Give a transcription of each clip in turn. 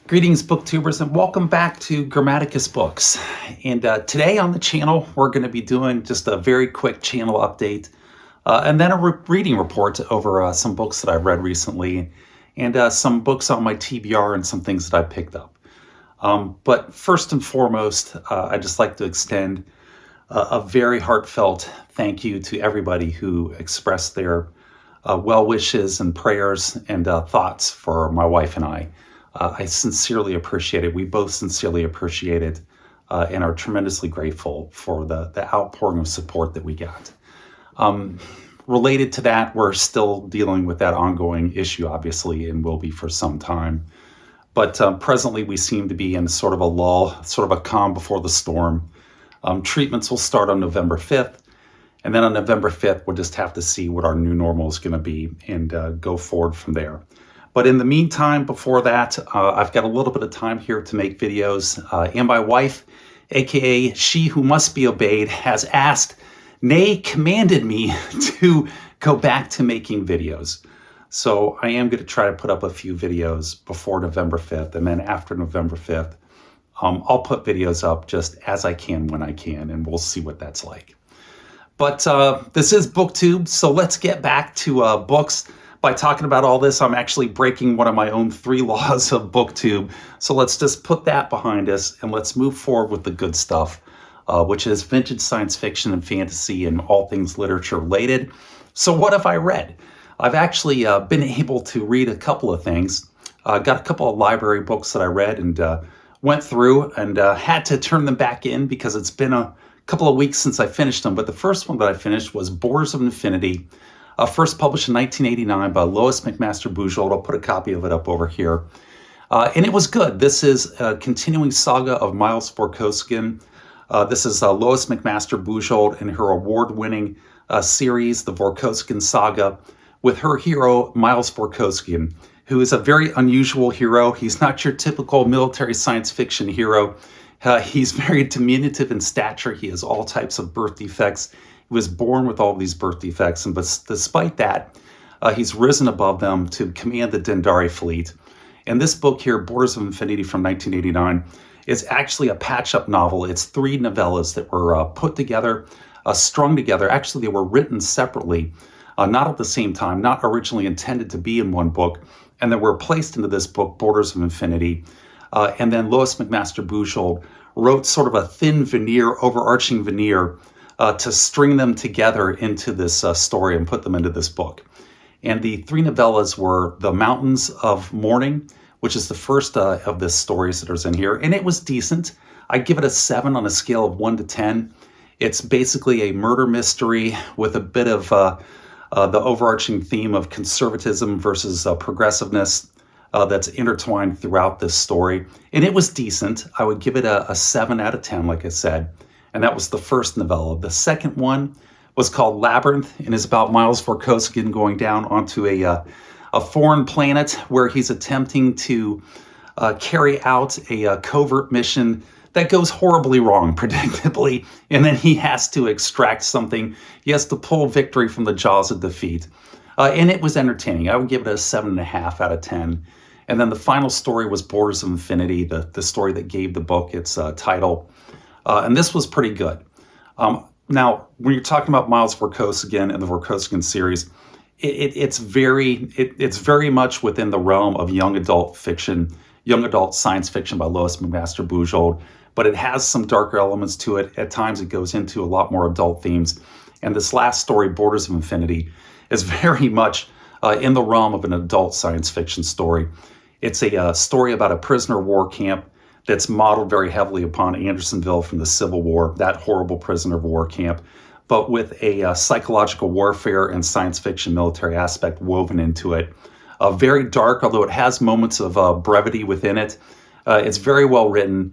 Greetings, booktubers, and welcome back to Grammaticus Books. And today on the channel, we're going to be doing just a very quick channel update and then a reading report over some books that I've read recently and some books on my TBR and some things that I picked up. But first and foremost, I'd just like to extend a very heartfelt thank you to everybody who expressed their well wishes and prayers and thoughts for my wife and I. I sincerely appreciate it. We both sincerely appreciate it and are tremendously grateful for the outpouring of support that we got. Related to that, we're still dealing with that ongoing issue, obviously, and will be for some time. But presently, we seem to be in sort of a lull, sort of a calm before the storm. Treatments will start on November 5th. And then on November 5th, we'll just have to see what our new normal is going to be and go forward from there. But in the meantime, before that, I've got a little bit of time here to make videos. And my wife, aka she who must be obeyed, has asked, nay, commanded me to go back to making videos. So I am going to try to put up a few videos before November 5th. And then after November 5th, I'll put videos up just as I can when I can. And we'll see what that's like. But this is BookTube, so let's get back to books. By talking about all this, I'm actually breaking one of my own 3 laws of BookTube. So let's just put that behind us and let's move forward with the good stuff, which is vintage science fiction and fantasy and all things literature related. So what have I read? I've actually been able to read a couple of things. Got a couple of library books that I read and went through and had to turn them back in because it's been a couple of weeks since I finished them. But the first one that I finished was Borders of Infinity. First published in 1989 by Lois, McMaster, Bujold. I'll put a copy of it up over here. And it was good. This is a continuing saga of Miles Vorkosigan. This is Lois McMaster Bujold and her award-winning series, the Vorkosigan Saga, with her hero, Miles Vorkosigan, who is a very unusual hero. He's not your typical military science fiction hero. He's very diminutive in stature. He has all types of birth defects. He was born with all these birth defects, and but despite that, he's risen above them to command the Dendari fleet. And this book here, Borders of Infinity from 1989, is actually a patch-up novel. It's 3 novellas that were put together, strung together. Actually, they were written separately, not at the same time, not originally intended to be in one book, and then were placed into this book, Borders of Infinity. And then Lois McMaster Bujold wrote sort of a thin veneer, overarching veneer, to string them together into this story and put them into this book. And the 3 novellas were The Mountains of Mourning, which is the first of the stories that is in here. And it was decent. I'd give it a 7 on a scale of 1 to 10. It's basically a murder mystery with a bit of the overarching theme of conservatism versus progressiveness that's intertwined throughout this story. And it was decent. I would give it a 7 out of 10, like I said. And that was the first novella. The second one was called Labyrinth and is about Miles Vorkosigan going down onto a foreign planet where he's attempting to carry out a covert mission that goes horribly wrong, predictably, and then he has to extract something. He has to pull victory from the jaws of defeat. And it was entertaining. I would give it a 7.5 out of 10. And then the final story was Borders of Infinity, the story that gave the book its title. And this was pretty good. Now, when you're talking about Miles Vorkosigan and the Vorkosigan series, it's very much within the realm of young adult fiction, young adult science fiction by Lois McMaster Bujold, but it has some darker elements to it. At times, it goes into a lot more adult themes. And this last story, Borders of Infinity, is very much in the realm of an adult science fiction story. It's a story about a prisoner of war camp that's modeled very heavily upon Andersonville from the Civil War, that horrible prisoner of war camp, but with a psychological warfare and science fiction military aspect woven into it. Very dark, although it has moments of brevity within it. It's very well written,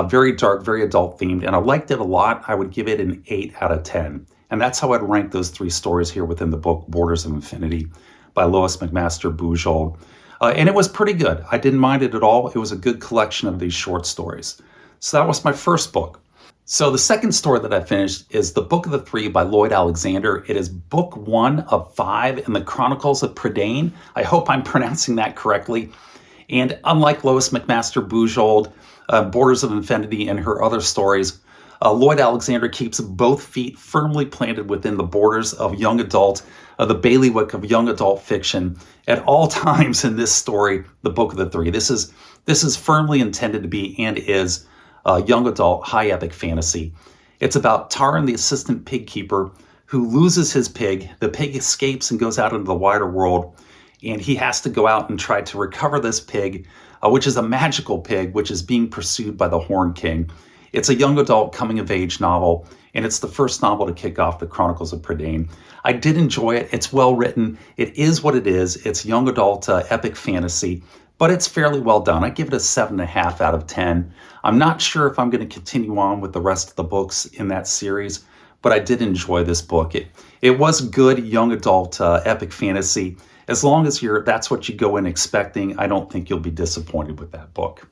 very dark, very adult themed, and I liked it a lot. I would give it an 8 out of 10. And that's how I'd rank those 3 stories here within the book, Borders of Infinity by Lois McMaster Bujold. And it was pretty good. I didn't mind it at all. It was a good collection of these short stories. So that was my first book. So the second story that I finished is The Book of the Three by Lloyd Alexander. It is book 1 of 5 in the Chronicles of Prydain. I hope I'm pronouncing that correctly. And unlike Lois McMaster Bujold, Borders of Infinity, and her other stories, Lloyd Alexander keeps both feet firmly planted within the borders of young adult, the bailiwick of young adult fiction at all times in this story, The Book of the Three. This is firmly intended to be and is young adult high epic fantasy. It's about Taran, the assistant pig keeper, who loses his pig. The pig escapes and goes out into the wider world, and he has to go out and try to recover this pig, which is a magical pig, which is being pursued by the Horn King. It's a young adult coming-of-age novel, and it's the first novel to kick off the Chronicles of Prydain. I did enjoy it. It's well written. It is what it is. It's young adult epic fantasy, but it's fairly well done. I give it a 7.5 out of 10. I'm not sure if I'm going to continue on with the rest of the books in that series, but I did enjoy this book. It was good young adult epic fantasy. As long as that's what you go in expecting, I don't think you'll be disappointed with that book.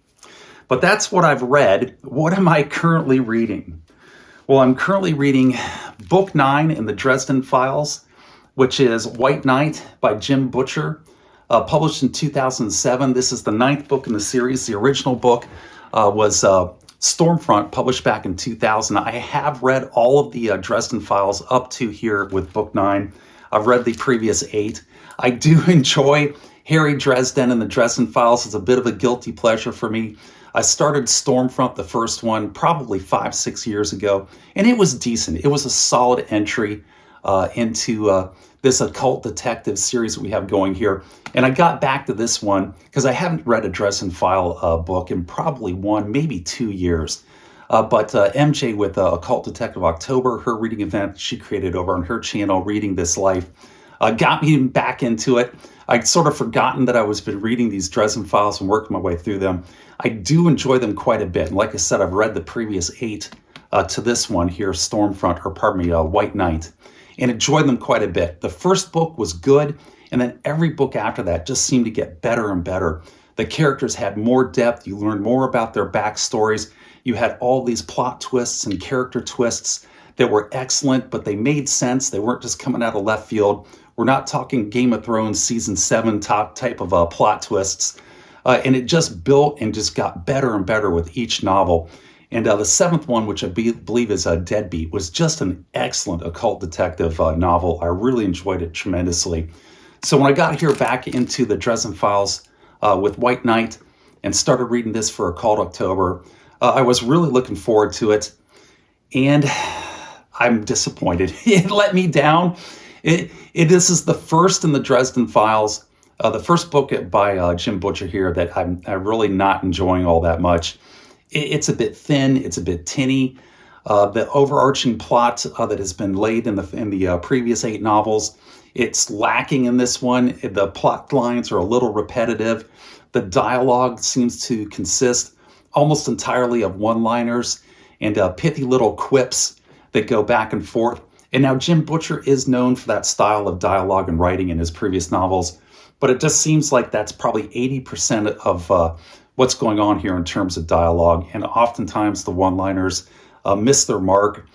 But that's what I've read. What am I currently reading? Well, I'm currently reading Book 9 in the Dresden Files, which is White Knight by Jim Butcher, published in 2007. This is the 9th book in the series. The original book was Stormfront, published back in 2000. I have read all of the Dresden Files up to here with Book 9. I've read the previous 8. I do enjoy Harry Dresden and the Dresden Files. It's a bit of a guilty pleasure for me. I started Stormfront, the first one, probably 5-6 years ago, and it was decent. It was a solid entry into this occult detective series that we have going here. And I got back to this one because I haven't read a Dresden File book in probably 1, maybe 2 years. But MJ with Occult Detective October, her reading event she created over on her channel, Reading This Life, got me back into it. I'd sort of forgotten that I was been reading these Dresden Files and working my way through them. I do enjoy them quite a bit. And like I said, I've read the previous 8 to this one here, White Knight, and enjoyed them quite a bit. The first book was good, and then every book after that just seemed to get better and better. The characters had more depth. You learned more about their backstories. You had all these plot twists and character twists that were excellent, but they made sense. They weren't just coming out of left field. We're not talking Game of Thrones season 7 type of plot twists. And it just built and just got better and better with each novel. And the 7th one, which I believe is Deadbeat, was just an excellent occult detective novel. I really enjoyed it tremendously. So when I got here back into the Dresden Files with White Knight and started reading this for Occult October, I was really looking forward to it. And I'm disappointed. It let me down. This is the first in the Dresden Files, the first book by Jim Butcher here that I'm really not enjoying all that much. It's a bit thin. It's a bit tinny. The overarching plot that has been laid in the previous 8 novels, it's lacking in this one. The plot lines are a little repetitive. The dialogue seems to consist almost entirely of one-liners and pithy little quips that go back and forth. And now Jim Butcher is known for that style of dialogue and writing in his previous novels, but it just seems like that's probably 80% of what's going on here in terms of dialogue. And oftentimes the one-liners miss their mark,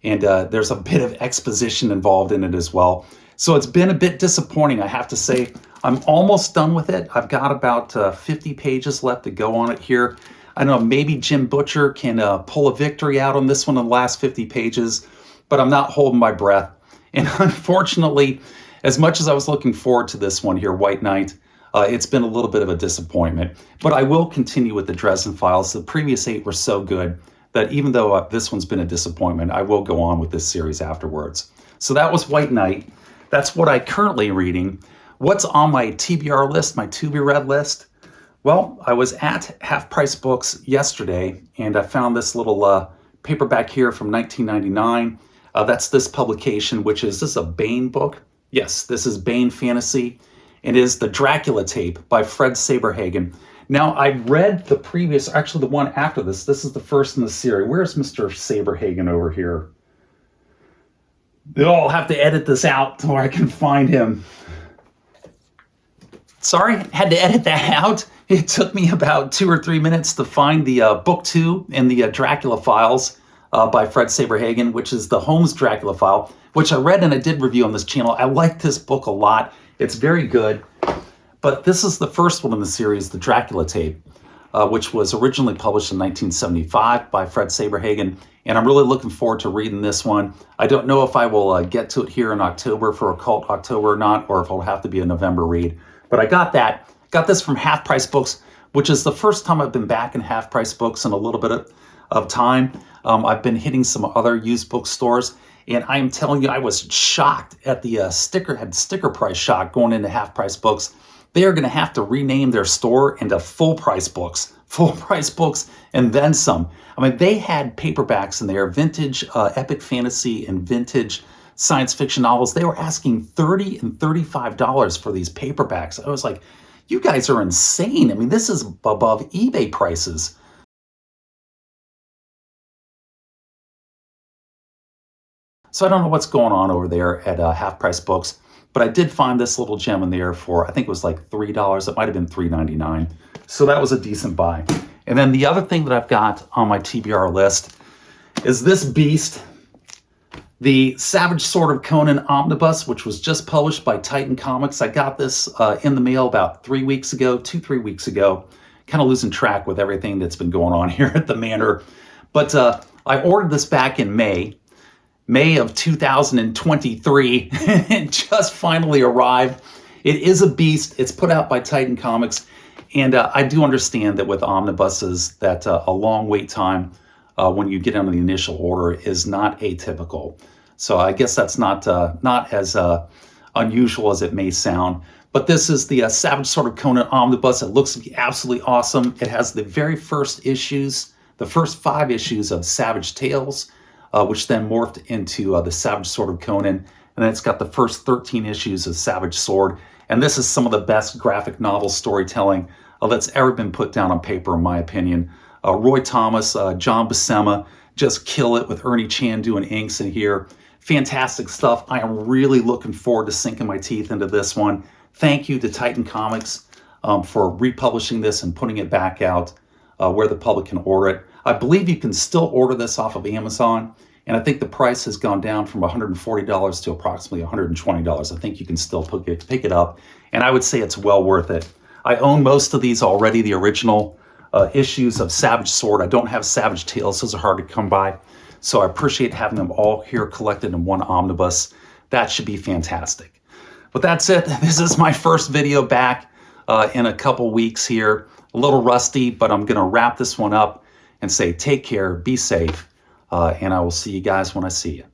and there's a bit of exposition involved in it as well. So it's been a bit disappointing, I have to say. I'm almost done with it. I've got about 50 pages left to go on it here. I don't know, maybe Jim Butcher can pull a victory out on this one in the last 50 pages, but I'm not holding my breath. And unfortunately, as much as I was looking forward to this one here, White Knight, it's been a little bit of a disappointment. But I will continue with the Dresden Files. The previous 8 were so good that even though this one's been a disappointment, I will go on with this series afterwards. So that was White Knight. That's what I'm currently reading. What's on my TBR list, my to-be-read list? Well, I was at Half Price Books yesterday, and I found this little paperback here from 1999. That's this publication, this is a Bane book. Yes, this is Bane Fantasy. It is the Dracula tape by Fred Saberhagen. Now, I read the previous, actually the one after this. This is the first in the series. Where's Mr. Saberhagen over here? I'll have to edit this out where I can find him. Sorry, had to edit that out. It took me about 2 or 3 minutes to find the book 2 in the Dracula Files by Fred Saberhagen, which is the Holmes Dracula file, which I read and I did review on this channel. I like this book a lot. It's very good. But this is the first one in the series, the Dracula tape, which was originally published in 1975 by Fred Saberhagen. And I'm really looking forward to reading this one. I don't know if I will get to it here in October for Occult October or not, or if it'll have to be a November read. But I got that. Got this from Half Price Books, which is the first time I've been back in Half Price Books in a little bit of time. I've been hitting some other used bookstores, and I am telling you, I was shocked at the sticker price shock going into Half Price Books. They are going to have to rename their store into Full Price Books, and then some. I mean, they had paperbacks in there, vintage epic fantasy and vintage science fiction novels. They were asking $30 and $35 for these paperbacks. I was like, you guys are insane. I mean, this is above eBay prices. So I don't know what's going on over there at Half Price Books, but I did find this little gem in there for, I think it was like $3. It might have been $3.99. So that was a decent buy. And then the other thing that I've got on my TBR list is this beast, the Savage Sword of Conan Omnibus, which was just published by Titan Comics. I got this in the mail about 3 weeks ago, 2-3 weeks ago. Kind of losing track with everything that's been going on here at the Manor. But I ordered this back in May of 2023. It just finally arrived. It is a beast. It's put out by Titan Comics. And I do understand that with omnibuses that a long wait time when you get into the initial order is not atypical. So I guess that's not as unusual as it may sound. But this is the Savage Sword of Conan Omnibus. It looks absolutely awesome. It has the very first issues, the first 5 issues of Savage Tales, which then morphed into the Savage Sword of Conan. And then it's got the first 13 issues of Savage Sword. And this is some of the best graphic novel storytelling that's ever been put down on paper, in my opinion. Roy Thomas, John Buscema, just kill it with Ernie Chan doing inks in here. Fantastic stuff. I am really looking forward to sinking my teeth into this one. Thank you to Titan Comics for republishing this and putting it back out where the public can order it. I believe you can still order this off of Amazon, and I think the price has gone down from $140 to approximately $120. I think you can still pick it up, and I would say it's well worth it. I own most of these already, the original issues of Savage Sword. I don't have Savage Tales. Those are hard to come by. So I appreciate having them all here collected in one omnibus. That should be fantastic. But that's it. This is my first video back in a couple weeks here. A little rusty, but I'm going to wrap this one up and say take care, be safe, and I will see you guys when I see you.